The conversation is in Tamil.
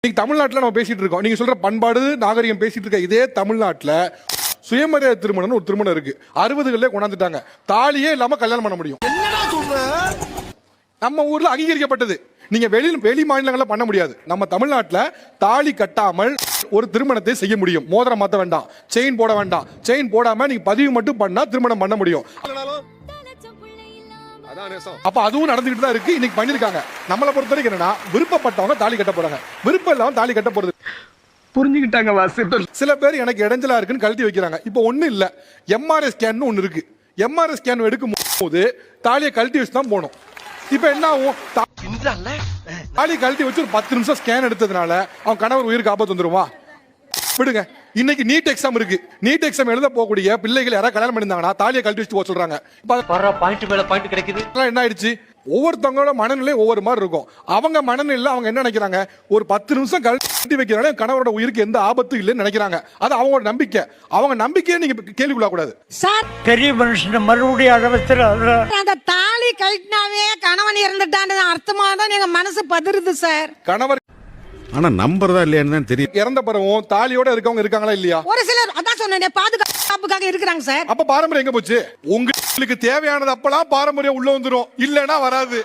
இன்னைக்கு தமிழ்நாட்டில் நம்ம பேசிட்டு இருக்கோம். நீங்க சொல்ற பண்பாடு நாகரிகம் பேசிட்டு இருக்க இதே தமிழ்நாட்டில் சுயமரியாதை திருமணம் ஒரு திருமணம் இருக்கு. 60களிலே கொண்டாந்துட்டாங்க. தாலியே இல்லாம கல்யாணம் பண்ண முடியும். நம்ம ஊர்ல அங்கீகரிக்கப்பட்டது. நீங்க வெளி மாநிலங்கள்ல பண்ண முடியாது. நம்ம தமிழ்நாட்டில் தாலி கட்டாமல் ஒரு திருமணத்தை செய்ய முடியும். மோதிரம் மாத்த வேண்டாம், செயின் போட வேண்டாம். செயின் போடாம நீங்க பதிவு மட்டும் பண்ணா திருமணம் பண்ண முடியும். அப்ப அதுவும் நடந்துகிட்டு தான் இருக்கு. இன்னைக்கு பண்ணிருக்காங்க. நம்மளை பொறுத்த வரைக்கும் என்னன்னா, விருப்பப்பட்டவங்க தாலி கட்ட போறாங்க, விருப்பம் இல்லாம தாலி கட்ட போறது. புரிஞ்சுக்கிட்டாங்க வாசு. சில பேர் எனக்கு இடைஞ்சலா இருக்குன்னு கழட்டி வைக்கிறாங்க. இப்போ ஒண்ணு இல்ல, எம்ஆர்ஐ ஸ்கேன் ஒண்ணு இருக்கு. எம்ஆர்ஐ ஸ்கேன் எடுக்கும் போது தாலியை கழட்டி வச்சு தான் போகணும். இப்ப என்ன ஆகும், தாலி கழட்டி வச்சு ஒரு 10 நிமிஷம் ஸ்கேன் எடுத்ததுனால அவன் கணவர் உயிருக்கு ஆபத்து வந்துருவா? விடுங்க. இன்னைக்கு நீட் எக்ஸாம் இருக்கு. நீட் எக்ஸாம் எழுத போகக்கூடிய பிள்ளைகள் யாராவது கல்யாணம் பண்ணிருந்தாங்கன்னா தாலியை கழட்டி வச்சு போக சொல்றாங்க. என்ன ஆயிடுச்சு, ஒவ்வொருத்தவங்களோட மனநிலை ஒவ்வொரு மாதிரி இருக்கும். அவங்க மனநிலை அவங்க என்ன நினைக்கிறாங்க, ஒரு 10 நிமிஷம் கழட்டி வைக்கிறாங்க கணவரோட உயிருக்கு எந்த ஆபத்தும் இல்லைன்னு நினைக்கிறாங்க. அது அவங்களோட நம்பிக்கை. அவங்க நம்பிக்கையை நீங்க கேள்விக்குள்ள கூடாது. சார், பெரிய மனுஷன் மறுபடியும் அளவத்துல அந்த தாலி கழட்டினாவே கணவன் இறந்துட்டான்னு அர்த்தமா தான் எங்க மனசு பதறுது சார். கணவர் ஆனா நம்புறதா இல்லையான்னு தான் தெரியும். இறந்த பிறகும் தாலியோட இருக்கவங்க இருக்காங்களா இல்லையா? ஒரு சிலர் அதான் சொன்னேன், பாதுகாப்புக்காக இருக்கிறாங்க சார். அப்ப பாரம்பரியம் எங்க போச்சு? உங்களுக்கு தேவையானது அப்பெல்லாம் பாரம்பரியம் உள்ள வந்துரும், இல்லன்னா வராது.